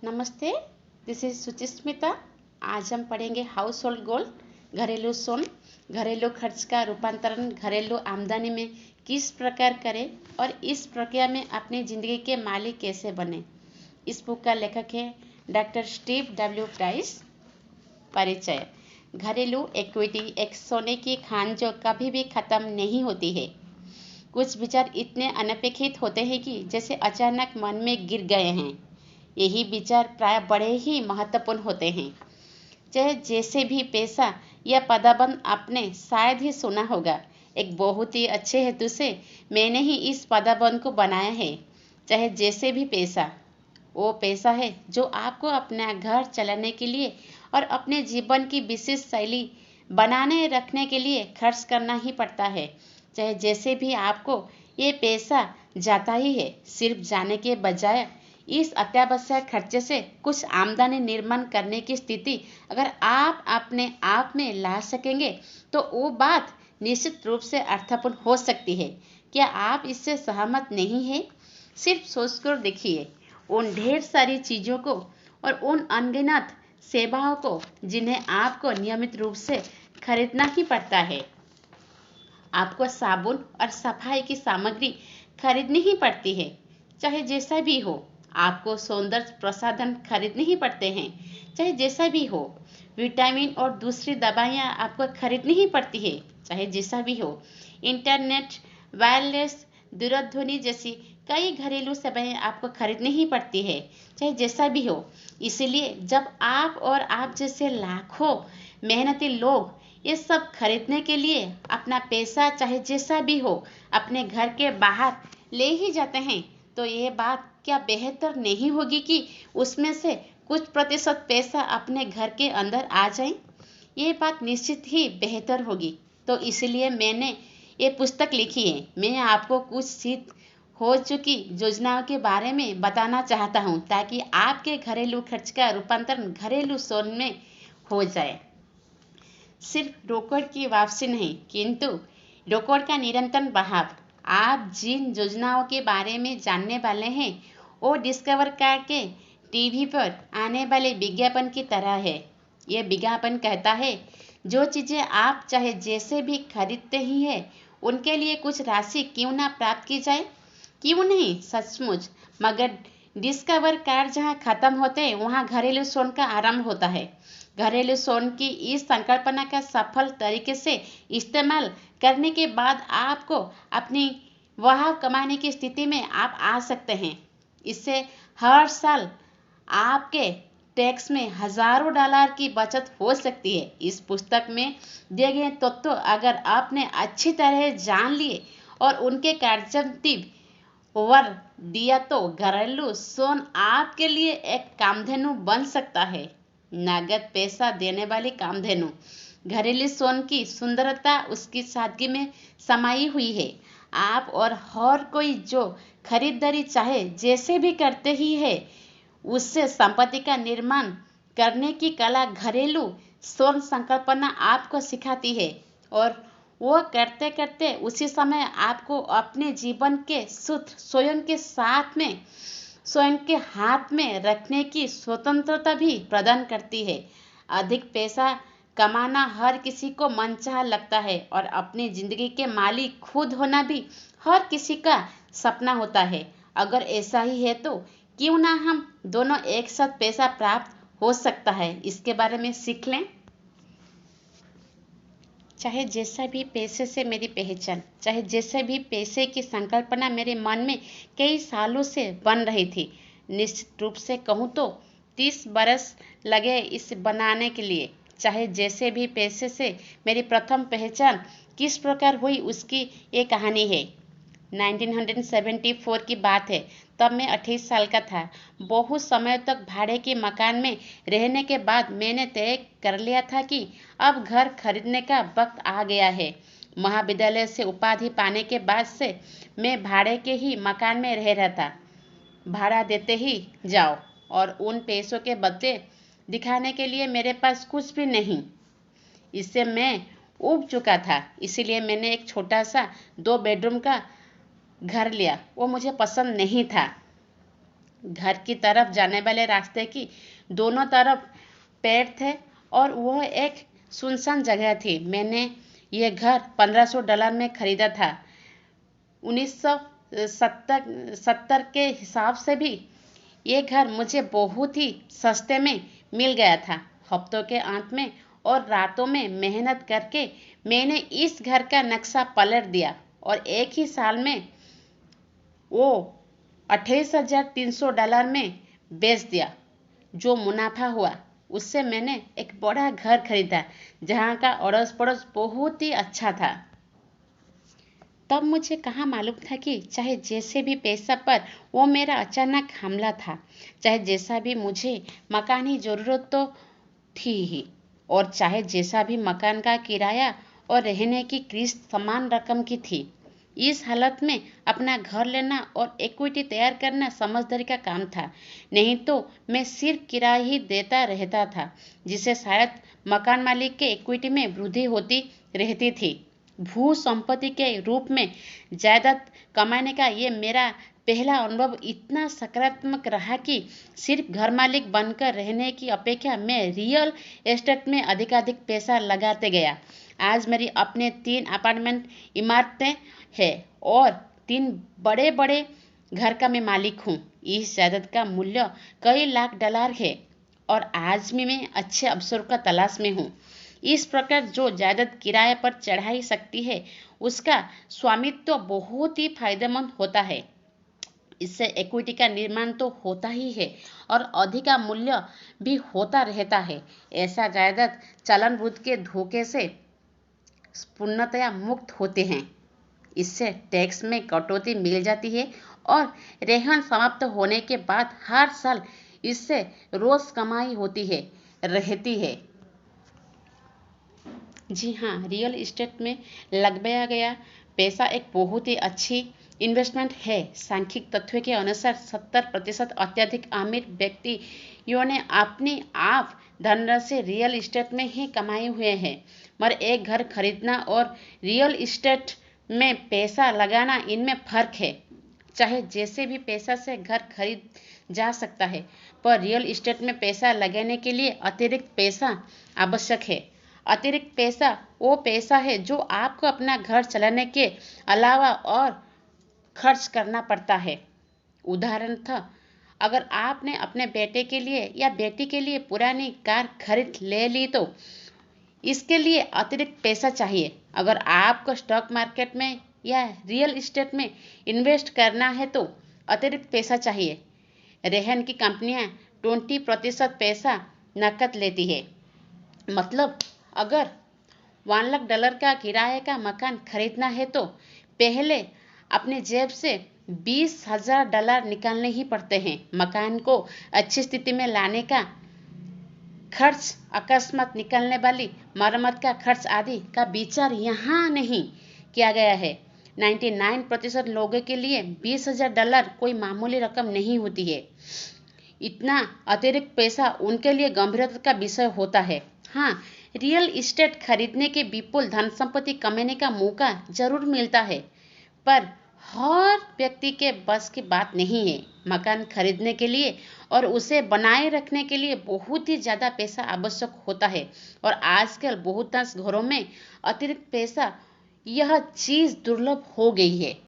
नमस्ते, this is Suchismita. आज हम पढ़ेंगे हाउस होल्ड गोल, घरेलू सोन, घरेलू खर्च का रूपांतरण घरेलू आमदनी में किस प्रकार करें और इस प्रक्रिया में अपनी ज़िंदगी के मालिक कैसे बने। इस बुक का लेखक है डॉक्टर स्टीव डब्ल्यू प्राइस। परिचय। घरेलू इक्विटी एक सोने की खान जो कभी भी ख़त्म नहीं होती है। कुछ विचार इतने अनपेक्षित होते हैं कि जैसे अचानक मन में गिर गए हैं। यही विचार प्राय बड़े ही महत्वपूर्ण होते हैं। चाहे जैसे भी पैसा या पदाबंद आपने शायद ही सुना होगा। एक बहुत ही अच्छे हेतु से मैंने ही इस पदाबंद को बनाया है। चाहे जैसे भी पैसा, वो पैसा है जो आपको अपना घर चलाने के लिए और अपने जीवन की विशेष शैली बनाने रखने के लिए खर्च करना ही पड़ता है। चाहे जैसे भी आपको ये पैसा जाता ही है, सिर्फ जाने के बजाय इस अत्यावश्यक खर्चे से कुछ आमदनी निर्माण करने की स्थिति अगर आप अपने आप में ला सकेंगे तो वो बात निश्चित रूप से अर्थपूर्ण हो सकती है। क्या आप इससे सहमत नहीं हैं? सिर्फ सोचकर देखिए उन ढेर सारी चीज़ों को और उन अनगिनत सेवाओं को जिन्हें आपको नियमित रूप से खरीदना ही पड़ता है। आपको साबुन और सफाई की सामग्री खरीदनी ही पड़ती है। चाहे जैसा भी हो, आपको सौंदर्य प्रसाधन खरीदने ही पड़ते हैं। चाहे जैसा भी हो, विटामिन और दूसरी दवाइयाँ आपको खरीदनी ही पड़ती है। चाहे जैसा भी हो, इंटरनेट, वायरलेस दूरध्वनि जैसी कई घरेलू सेवाएं आपको खरीदनी ही पड़ती है। चाहे जैसा भी हो, इसीलिए जब आप और आप जैसे लाखों मेहनती लोग ये सब खरीदने के लिए अपना पैसा चाहे जैसा भी हो अपने घर के बाहर ले ही जाते हैं, तो ये बात क्या बेहतर नहीं होगी कि उसमें से कुछ प्रतिशत पैसा अपने घर के अंदर आ जाए? ये बात निश्चित ही बेहतर होगी। तो इसलिए मैंने ये पुस्तक लिखी है। मैं आपको कुछ सिद्ध हो चुकी योजनाओं के बारे में बताना चाहता हूँ ताकि आपके घरेलू खर्च का रूपांतरण घरेलू सोन में हो जाए। सिर्फ रोकड़ की वापसी नहीं, किंतु रोकड़ का निरंतर बहाव। आप जिन योजनाओं के बारे में जानने वाले हैं वो डिस्कवर करके टीवी पर आने वाले विज्ञापन की तरह है। यह विज्ञापन कहता है जो चीज़ें आप चाहे जैसे भी खरीदते ही हैं उनके लिए कुछ राशि क्यों ना प्राप्त की जाए। क्यों नहीं, सचमुच। मगर डिस्कवर कार जहाँ ख़त्म होते हैं वहाँ घरेलू सोन का आरंभ होता है। घरेलू सोन की इस संकल्पना का सफल तरीके से इस्तेमाल करने के बाद आपको अपनी वह कमाने की स्थिति में आप आ सकते हैं। इससे हर साल आपके टैक्स में हजारों डॉलर की बचत हो सकती है। इस पुस्तक में दिए गए तत्व अगर आपने अच्छी तरह जान लिए और उनके कार्यान्वित वर दिया तो घरेलू सोन आपके लिए एक कामधेनु बन सकता है। नगद पैसा देने वाली कामधेनु। घरेलू सोन की सुंदरता उसकी सादगी में समाई हुई है। आप और हर कोई जो खरीदारी चाहे जैसे भी करते ही है उससे संपत्ति का निर्माण करने की कला घरेलू सोन संकल्पना आपको सिखाती है और वो करते करते उसी समय आपको अपने जीवन के सूत्र स्वयं के साथ में स्वयं के हाथ में रखने की स्वतंत्रता भी प्रदान करती है। अधिक पैसा कमाना हर किसी को मनचाहा लगता है और अपनी जिंदगी के मालिक खुद होना भी हर किसी का सपना होता है। अगर ऐसा ही है तो क्यों ना हम दोनों एक साथ पैसा प्राप्त हो सकता है, इसके बारे में सीख लें। चाहे जैसा भी पैसे से मेरी पहचान, चाहे जैसे भी पैसे की संकल्पना मेरे मन में कई सालों से बन रही थी। निश्चित रूप से कहूँ तो 30 बरस लगे इसे बनाने के लिए। चाहे जैसे भी पैसे से मेरी प्रथम पहचान किस प्रकार हुई उसकी ये कहानी है। 1974 की बात है। तब मैं 28 साल का था। बहुत समय तक भाड़े के मकान में रहने के बाद मैंने तय कर लिया था कि अब घर खरीदने का वक्त आ गया है। महाविद्यालय से उपाधि पाने के बाद से मैं भाड़े के ही मकान में रह रहा था। भाड़ा देते ही जाओ और उन पैसों के बदले दिखाने के लिए मेरे पास कुछ भी नहीं। इससे मैं ऊब चुका था। इसीलिए मैंने एक छोटा सा 2 बेडरूम का घर लिया। वो मुझे पसंद नहीं था। घर की तरफ जाने वाले रास्ते की दोनों तरफ पेड़ थे और वह एक सुनसान जगह थी। मैंने यह घर $1500 में खरीदा था। 1970 के हिसाब से भी ये घर मुझे बहुत ही सस्ते में मिल गया था। हफ्तों के अंत में और रातों में मेहनत करके मैंने इस घर का नक्शा पलट दिया और एक ही साल में वो $28,300 में बेच दिया। जो मुनाफा हुआ उससे मैंने एक बड़ा घर खरीदा जहाँ का अड़ोस पड़ोस बहुत ही अच्छा था। तब मुझे कहाँ मालूम था कि चाहे जैसे भी पैसा पर वो मेरा अचानक हमला था, चाहे जैसा भी मुझे मकान की ज़रूरत तो थी ही, और चाहे जैसा भी मकान का किराया और रहने की किस्त समान रकम की थी। इस हालत में अपना घर लेना और इक्विटी तैयार करना समझदारी का काम था। नहीं तो मैं सिर्फ किराया ही देता रहता था, जिससे शायद मकान मालिक के इक्विटी में वृद्धि होती रहती थी। भू संपत्ति के रूप में जायदाद कमाने का ये मेरा पहला अनुभव इतना सकारात्मक रहा कि सिर्फ घर मालिक बनकर रहने की अपेक्षा मैं रियल एस्टेट में अधिकाधिक पैसा लगाते गया। आज मेरी अपने 3 अपार्टमेंट इमारतें हैं और 3 बड़े बड़े घर का मैं मालिक हूँ। इस जायदाद का मूल्य कई लाख डॉलर है और आज भी मैं अच्छे अवसरों का तलाश में हूँ। इस प्रकार जो जायदाद किराए पर चढ़ाई सकती है उसका स्वामित्व बहुत ही फायदेमंद होता है। इससे इक्विटी का निर्माण तो होता ही है और अधिक मूल्य भी होता रहता है। ऐसा जायदाद चालान बुद्ध के धोखे से पूर्णतया मुक्त होते हैं। इससे टैक्स में कटौती मिल जाती है और रेहन समाप्त होने के बाद हर साल इससे रोज कमाई होती है रहती है। जी हाँ, रियल इस्टेट में लगाया गया पैसा एक बहुत ही अच्छी इन्वेस्टमेंट है। सांख्यिक तथ्यों के अनुसार 70% अत्यधिक अमीर व्यक्तियों ने अपनी आप धनराशि रियल इस्टेट में ही कमाए हुए हैं। मगर एक घर खरीदना और रियल इस्टेट में पैसा लगाना, इनमें फ़र्क है। चाहे जैसे भी पैसा से घर खरीद जा सकता है, पर रियल इस्टेट में पैसा लगाने के लिए अतिरिक्त पैसा आवश्यक है। अतिरिक्त पैसा वो पैसा है जो आपको अपना घर चलाने के अलावा और खर्च करना पड़ता है। उदाहरणतः अगर आपने अपने बेटे के लिए या बेटी के लिए पुरानी कार खरीद ले ली तो इसके लिए अतिरिक्त पैसा चाहिए। अगर आपको स्टॉक मार्केट में या रियल इस्टेट में इन्वेस्ट करना है तो अतिरिक्त पैसा चाहिए। रेहन की कंपनियां 20% पैसा नकद लेती है। मतलब अगर $1,00,000 का किराए का मकान खरीदना है तो पहले अपने जेब से $20,000 निकालने ही पड़ते हैं। मकान को अच्छी स्थिति में लाने का खर्च, अकस्मात निकलने वाली मरम्मत का खर्च आदि का विचार यहाँ नहीं किया गया है। 99% लोगों के लिए $20,000 कोई मामूली रकम नहीं होती है। इतना अतिरिक्त पैसा उनके लिए गंभीरता का विषय होता है। हाँ, रियल इस्टेट खरीदने के विपुल धन संपत्ति कमाने का मौका जरूर मिलता है, पर हर व्यक्ति के बस की बात नहीं है। मकान खरीदने के लिए और उसे बनाए रखने के लिए बहुत ही ज़्यादा पैसा आवश्यक होता है और आजकल बहुतांश घरों में अतिरिक्त पैसा यह चीज़ दुर्लभ हो गई है।